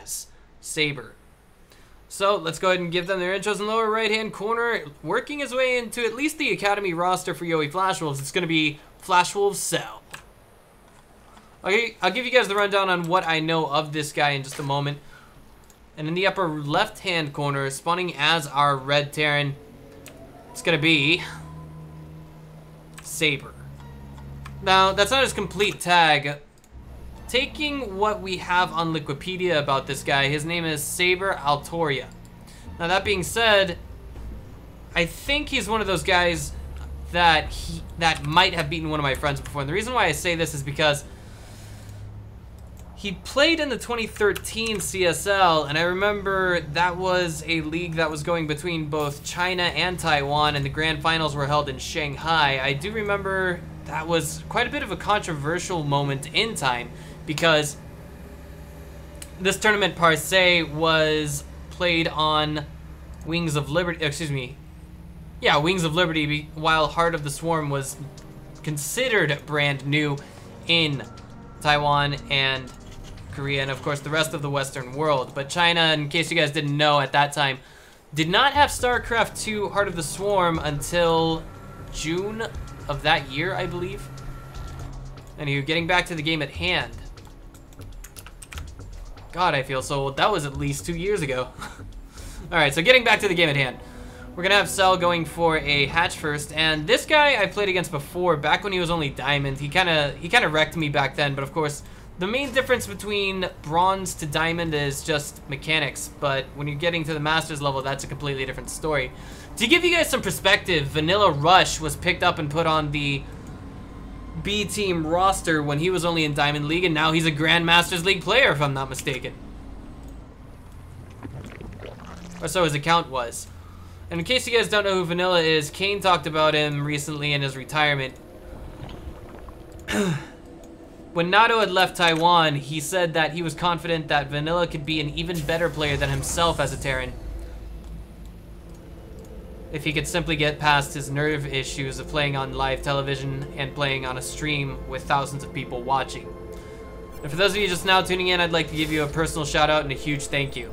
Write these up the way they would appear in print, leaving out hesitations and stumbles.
as Saber. So let's go ahead and give them their intros. In the lower right-hand corner, working his way into at least the Academy roster for Yowie Flashwolves, it's going to be FWCell. Okay, I'll give you guys the rundown on what I know of this guy in just a moment. And in the upper left-hand corner, spawning as our Red Terran, it's going to be Saber. Now, that's not his complete tag. Taking what we have on Wikipedia about this guy, his name is SaberAtoria. Now, that being said, I think he's one of those guys that might have beaten one of my friends before. And the reason why I say this is because he played in the 2013 CSL, and I remember that was a league that was going between both China and Taiwan, and the grand finals were held in Shanghai. I do remember that was quite a bit of a controversial moment in time, because this tournament per se was played on Wings of Liberty, Wings of Liberty, while Heart of the Swarm was considered brand new in Taiwan and Korea, and of course the rest of the Western world. But China, in case you guys didn't know at that time, did not have Starcraft 2 Heart of the Swarm until June of that year, I believe. Anywho, getting back to the game at hand. God, I feel so old. That was at least 2 years ago. Alright, so getting back to the game at hand. We're gonna have Cell going for a hatch first, and this guy I played against before, back when he was only Diamond. He kinda wrecked me back then, but of course, the main difference between Bronze to Diamond is just mechanics, but when you're getting to the Masters level, that's a completely different story. To give you guys some perspective, Vanilla Rush was picked up and put on the B team roster when he was only in Diamond League, and now he's a Grandmasters League player, if I'm not mistaken. Or so his account was. And in case you guys don't know who Vanilla is, Kane talked about him recently in his retirement. When Nato had left Taiwan, he said that he was confident that Vanilla could be an even better player than himself as a Terran, if he could simply get past his nerve issues of playing on live television and playing on a stream with thousands of people watching. And for those of you just now tuning in, I'd like to give you a personal shout out and a huge thank you.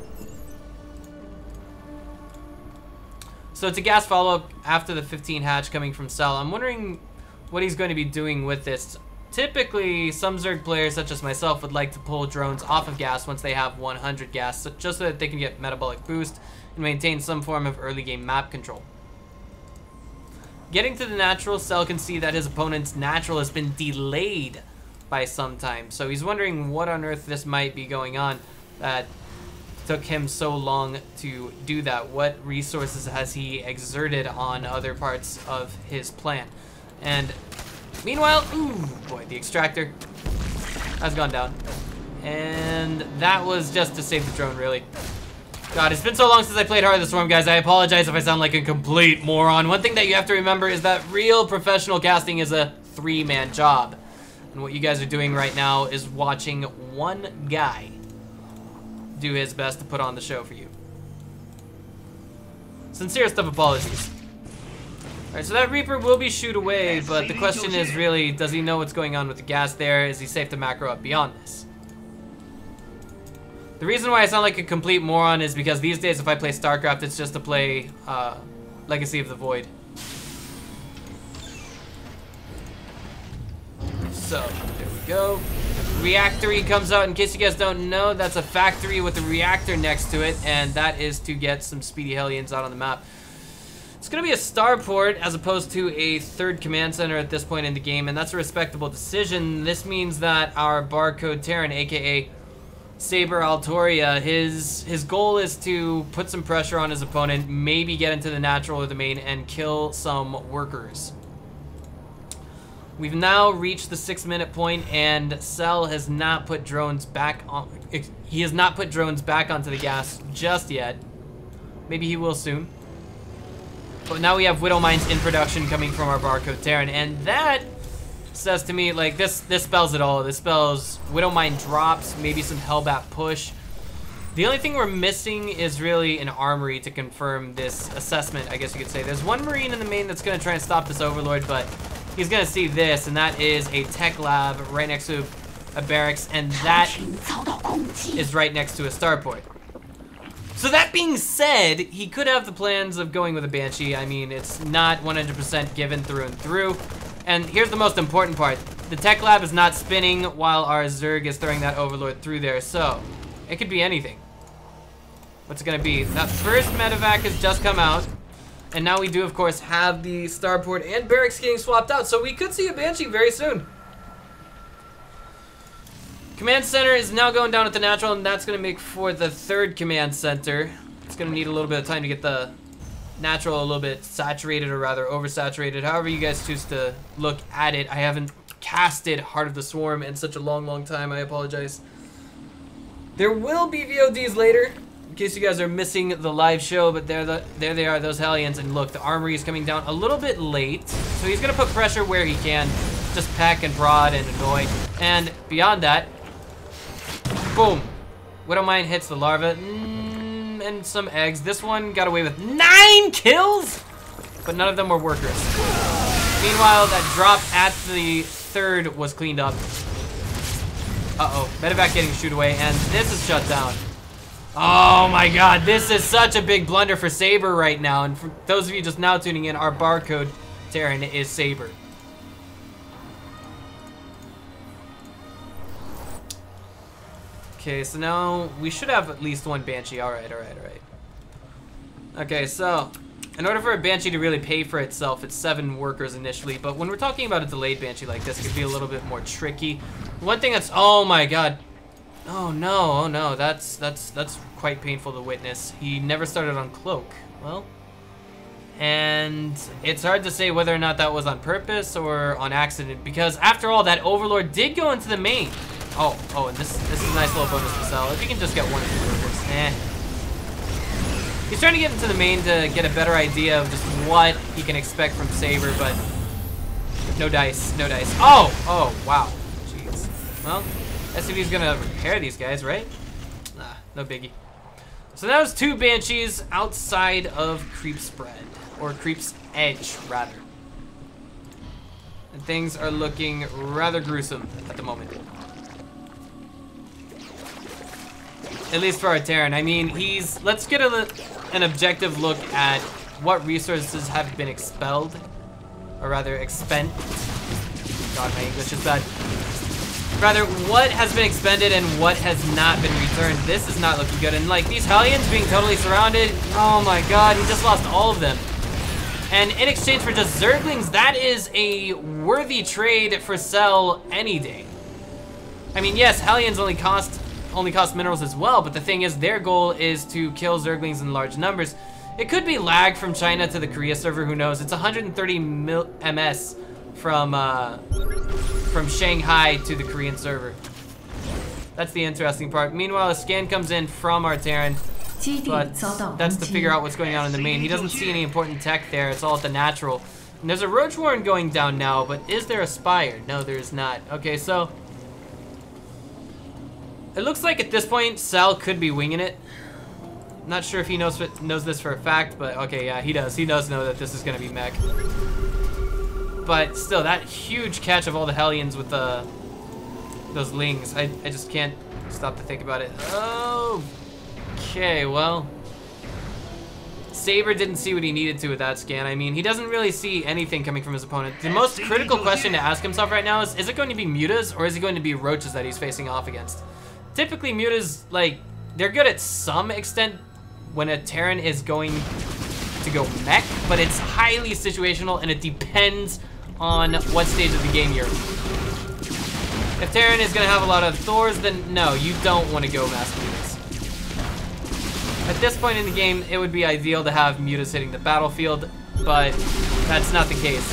So it's a gas follow-up after the 15 hatch coming from Cell. I'm wondering what he's going to be doing with this. Typically, some Zerg players such as myself would like to pull drones off of gas once they have 100 gas, just so that they can get metabolic boost and maintain some form of early game map control. Getting to the natural, Cell can see that his opponent's natural has been delayed by some time, so he's wondering what on earth this might be going on that took him so long to do that. What resources has he exerted on other parts of his plan? And meanwhile, ooh boy, the extractor has gone down. And that was just to save the drone, really. God, it's been so long since I played Heart of the Swarm, guys. I apologize if I sound like a complete moron. One thing that you have to remember is that real professional casting is a three-man job. And what you guys are doing right now is watching one guy do his best to put on the show for you. Sincerest of apologies. Alright, so that Reaper will be shoot away, but the question is really, does he know what's going on with the gas there? Is he safe to macro up beyond this? The reason why I sound like a complete moron is because these days if I play Starcraft, it's just to play Legacy of the Void. So, there we go. Reactory comes out. In case you guys don't know, that's a factory with a reactor next to it, and that is to get some speedy Hellions out on the map. It's going to be a starport as opposed to a third command center at this point in the game, and that's a respectable decision. This means that our barcode Terran, aka SaberAtoria, his goal is to put some pressure on his opponent, maybe get into the natural or the main, and kill some workers. We've now reached the 6-minute point, and Cell has not put drones back on. He has not put drones back onto the gas just yet. Maybe he will soon. But now we have Widow Mines in production coming from our barcode Terran, and that says to me, like, this spells it all. This spells Widow Mine drops, maybe some Hellbat push. The only thing we're missing is really an armory to confirm this assessment, I guess you could say. There's one Marine in the main that's going to try and stop this Overlord, but he's going to see this, and that is a tech lab right next to a barracks, and that is right next to a starport. So that being said, he could have the plans of going with a Banshee. I mean, it's not 100% given through and through. And here's the most important part. The tech lab is not spinning while our Zerg is throwing that Overlord through there, so it could be anything. What's it gonna be? That first medevac has just come out, and now we do, of course, have the starport and barracks getting swapped out, so we could see a Banshee very soon. Command center is now going down at the natural, and that's gonna make for the third command center. It's gonna need a little bit of time to get the natural a little bit saturated, or rather oversaturated, however you guys choose to look at it. I haven't casted Heart of the Swarm in such a long time, I apologize. There will be VODs later, in case you guys are missing the live show, but there they are, those Hellions, and look, the armory is coming down a little bit late, so he's gonna put pressure where he can, just peck and prod and annoy, and beyond that, boom, Widowmine hits the larva, and some eggs. This one got away with 9 kills, but none of them were workers. Meanwhile, that drop at the third was cleaned up. Uh-oh, medevac getting shoot away, and this is shut down. Oh my god, this is such a big blunder for Saber right now, and for those of you just now tuning in, our barcode Terran is Saber. Okay, so now we should have at least one Banshee. Alright. Okay, so in order for a Banshee to really pay for itself, it's 7 workers initially, but when we're talking about a delayed Banshee like this, it could be a little bit more tricky. One thing that's, oh my god. Oh no, that's quite painful to witness. He never started on Cloak. Well, and it's hard to say whether or not that was on purpose or on accident, because after all, that Overlord did go into the main. Oh, and this is a nice little bonus to sell. If you can just get 1 or 2 workers, He's trying to get into the main to get a better idea of just what he can expect from Saber, but no dice. Oh, wow. Jeez. Well, SCV's gonna repair these guys, right? Nah, no biggie. So that was 2 Banshees outside of Creep Spread, or Creep's Edge, rather. And things are looking rather gruesome at the moment. At least for our Terran. I mean, let's get an objective look at what resources have been expelled, or rather expend. God, my English is bad. Rather, what has been expended and what has not been returned. This is not looking good. And like these Hellions being totally surrounded, oh my god, he just lost all of them. And in exchange for just Zerglings, that is a worthy trade for Cell any day. I mean, yes, Hellions only cost minerals as well, but the thing is, their goal is to kill Zerglings in large numbers. It could be lag from China to the Korea server, who knows? It's 130 MS from Shanghai to the Korean server. That's the interesting part. Meanwhile, a scan comes in from our Terran, but that's to figure out what's going on in the main. He doesn't see any important tech there. It's all at the natural. And there's a Roach Warren going down now, but is there a Spire? No, there is not. Okay, so it looks like at this point, Sal could be winging it. Not sure if he knows this for a fact, but okay, yeah, he does. He does know that this is going to be mech. But still, that huge catch of all the Hellions with those Lings, I just can't stop to think about it. Okay, well, Saber didn't see what he needed to with that scan. I mean, he doesn't really see anything coming from his opponent. The most critical question to ask himself right now is it going to be Mutas or is it going to be Roaches that he's facing off against? Typically, Mutas, like, they're good at some extent when a Terran is going to go mech, but it's highly situational and it depends on what stage of the game you're in. If Terran is going to have a lot of Thors, then no, you don't want to go Master Mutas. At this point in the game, it would be ideal to have Mutas hitting the battlefield, but that's not the case.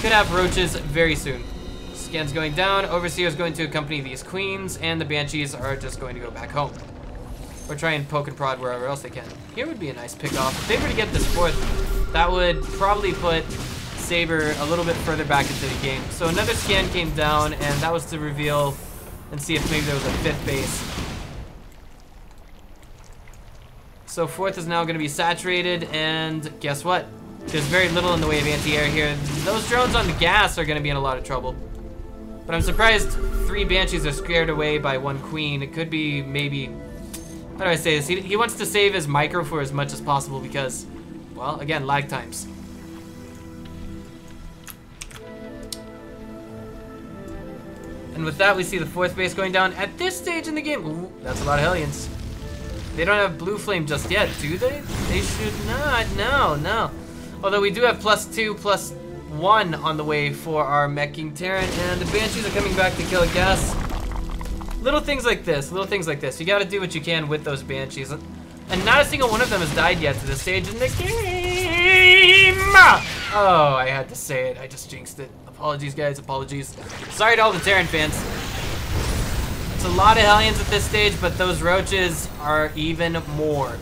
Could have Roaches very soon. Scan's going down, Overseer's going to accompany these Queens, and the Banshees are just going to go back home. Or try and poke and prod wherever else they can. Here would be a nice pick off. If they were to get this 4th, that would probably put Saber a little bit further back into the game. So another scan came down, and that was to reveal and see if maybe there was a 5th base. So 4th is now going to be saturated, and guess what? There's very little in the way of anti-air here. Those drones on the gas are going to be in a lot of trouble. But I'm surprised 3 Banshees are scared away by 1 Queen. It could be maybe, how do I say this? He wants to save his micro for as much as possible because, well, again, lag times. And with that, we see the 4th base going down at this stage in the game. Ooh, that's a lot of Hellions. They don't have Blue Flame just yet, do they? They should not, no. Although we do have +2/+1 on the way for our Mech King Terran, and the Banshees are coming back to kill a gas. Little things like this. You gotta do what you can with those Banshees. And not a single one of them has died yet to this stage in the game. Oh, I had to say it. I just jinxed it. Apologies, guys. Apologies. Sorry to all the Terran fans. It's a lot of Hellions at this stage, but those Roaches are even more.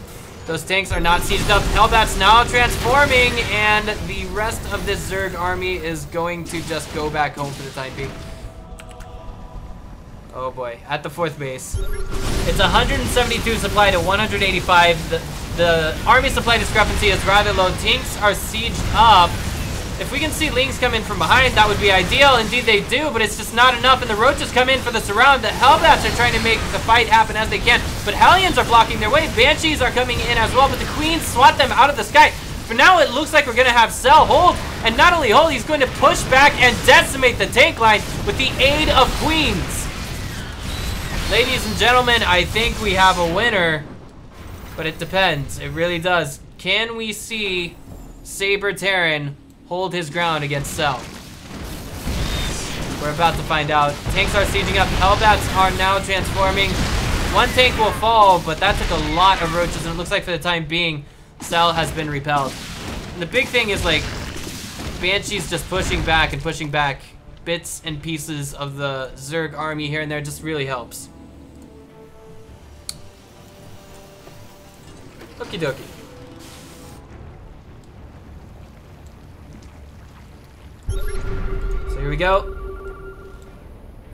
Those tanks are not sieged up. Hellbat's now transforming, and the rest of this Zerg army is going to just go back home for the time being. Oh boy, at the 4th base. It's 172 supply to 185. The army supply discrepancy is rather low. Tanks are sieged up. If we can see Lings come in from behind, that would be ideal. Indeed they do, but it's just not enough, and the Roaches come in for the surround. The Hellbats are trying to make the fight happen as they can, but Hellions are blocking their way. Banshees are coming in as well, but the Queens swat them out of the sky. For now, it looks like we're gonna have Cell hold, and not only hold, he's going to push back and decimate the tank line with the aid of Queens. Ladies and gentlemen, I think we have a winner, but it depends. It really does. Can we see Saber Terran hold his ground against Cell? We're about to find out. Tanks are sieging up. Hellbats are now transforming. 1 tank will fall, but that took a lot of Roaches, and it looks like for the time being, Cell has been repelled. And the big thing is, like, Banshee's just pushing back and pushing back. Bits and pieces of the Zerg army here and there just really helps. Okie dokie. So here we go.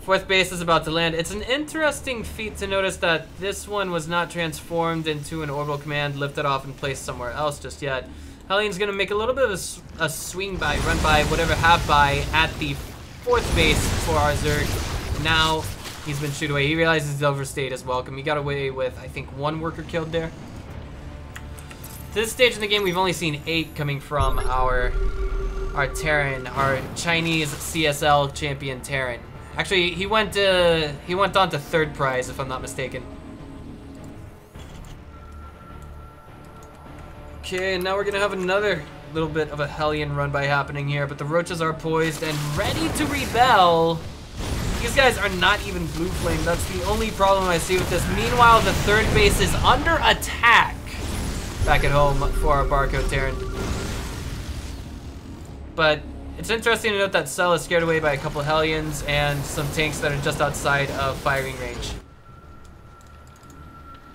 4th base is about to land. It's an interesting feat to notice that this one was not transformed into an orbital command, lifted off and placed somewhere else just yet. Hellion's gonna make a little bit of a swing by, run by, whatever have by at the 4th base for our Zerg. Now he's been shooed away. He realizes he's overstayed his welcome. He got away with, I think, 1 worker killed there. To this stage in the game, we've only seen 8 coming from our Terran, our Chinese CSL champion Terran. Actually, he went on to 3rd prize, if I'm not mistaken. Okay, and now we're gonna have another little bit of a Hellion run by happening here, but the Roaches are poised and ready to rebel. These guys are not even Blue Flame. That's the only problem I see with this. Meanwhile, the 3rd base is under attack back at home for our Barcode Terran. But it's interesting to note that Cell is scared away by a couple of Hellions and some tanks that are just outside of firing range.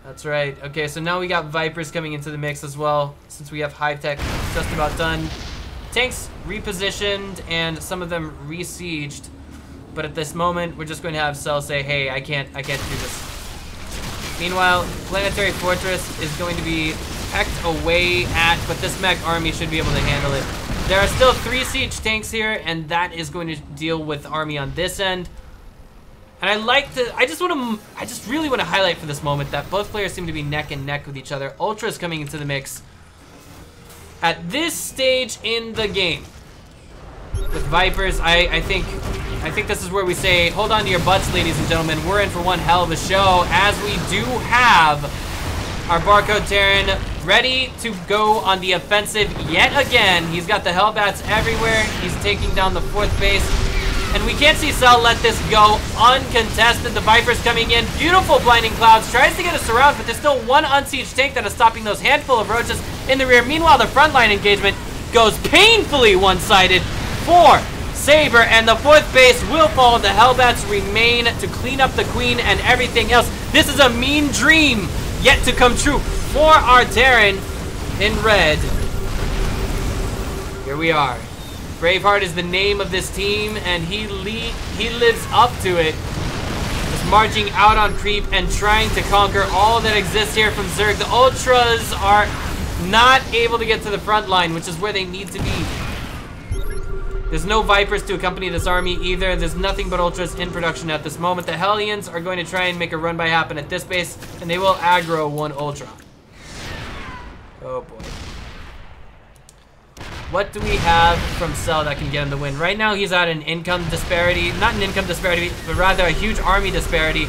That's right. Okay, so now we got Vipers coming into the mix as well, since we have Hive Tech just about done. Tanks repositioned and some of them re-sieged. But at this moment, we're just going to have Cell say, hey, I can't do this. Meanwhile, Planetary Fortress is going to be pecked away at, but this mech army should be able to handle it. There are still 3 siege tanks here, and that is going to deal with army on this end. And I just really want to highlight for this moment that both players seem to be neck and neck with each other. Ultra is coming into the mix at this stage in the game. With Vipers, I think this is where we say, hold on to your butts, ladies and gentlemen. We're in for one hell of a show, as we do have our Barcode Terran ready to go on the offensive yet again. He's got the Hellbats everywhere. He's taking down the 4th base. And we can't see Cell let this go uncontested. The Vipers coming in. Beautiful Blinding Clouds. Tries to get us around, but there's still 1 unsieged tank that is stopping those handful of Roaches in the rear. Meanwhile, the frontline engagement goes painfully one-sided for Saber, and the 4th base will fall. The Hellbats remain to clean up the Queen and everything else. This is a mean dream yet to come true for our Terran in red. Here we are. Braveheart is the name of this team, and he lives up to it. Just marching out on creep and trying to conquer all that exists here from Zerg. The Ultras are not able to get to the front line, which is where they need to be. There's no Vipers to accompany this army either. There's nothing but Ultras in production at this moment. The Hellions are going to try and make a run by happen at this base, and they will aggro one Ultra. Oh boy. What do we have from Cell that can get him the win? Right now he's at an income disparity. Not an income disparity, but rather a huge army disparity.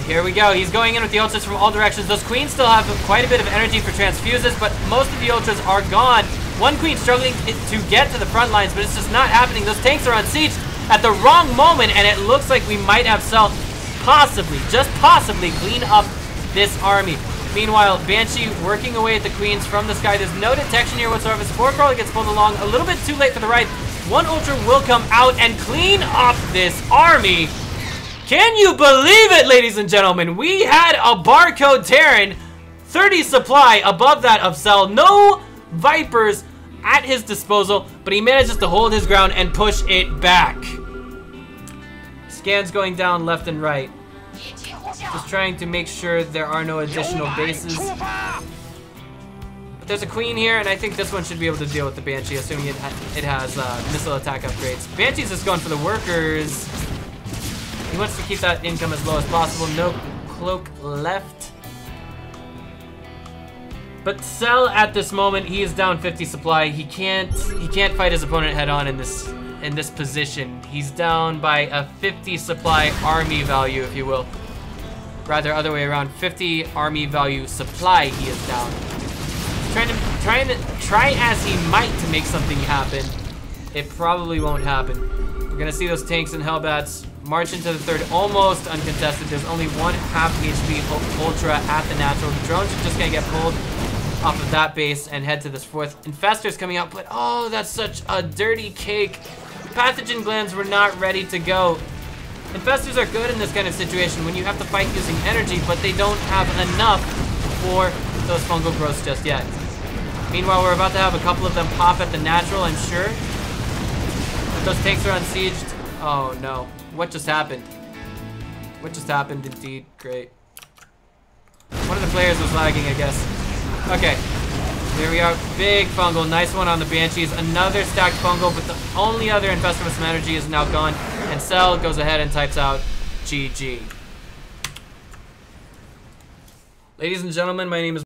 Here we go. He's going in with the Ultras from all directions. Those Queens still have quite a bit of energy for transfuses, but most of the Ultras are gone. One Queen struggling to get to the front lines, but it's just not happening. Those tanks are on siege at the wrong moment, and it looks like we might have Cell possibly, just possibly, clean up this army. Meanwhile, Banshee working away at the Queens from the sky. There's no detection here whatsoever. Spore Crawler gets pulled along a little bit too late for the right. One Ultra will come out and clean up this army. Can you believe it, ladies and gentlemen? We had a Barcode Terran, 30 supply above that of Cell. No Vipers at his disposal, but he manages to hold his ground and push it back. Scans going down left and right. Just trying to make sure there are no additional bases. But there's a Queen here, and I think this one should be able to deal with the Banshee, assuming it has missile attack upgrades. Banshee's just going for the workers. He wants to keep that income as low as possible. No cloak left. But Cell at this moment, he is down 50 supply. He can't fight his opponent head on in this position. He's down by a 50 supply army value, if you will. Rather, other way around. 50 army value supply. He is down. Try as he might to make something happen. It probably won't happen. We're gonna see those tanks and Hellbats march into the third, almost uncontested. There's only one half HP Ultra at the natural. The drones are just gonna get pulled off of that base and head to this fourth. Infestor's coming out, but oh, that's such a dirty cake. Pathogen glands were not ready to go. Infestors are good in this kind of situation when you have to fight using energy, but they don't have enough for those fungal growths just yet. Meanwhile, we're about to have a couple of them pop at the natural, I'm sure. But those tanks are unsieged. Oh no, what just happened? What just happened indeed? Great. One of the players was lagging, I guess. Okay, there we are. Big fungal, nice one on the Banshees. Another stacked fungal, but the only other infestor with some energy is now gone. And Cell goes ahead and types out GG. Ladies and gentlemen, my name is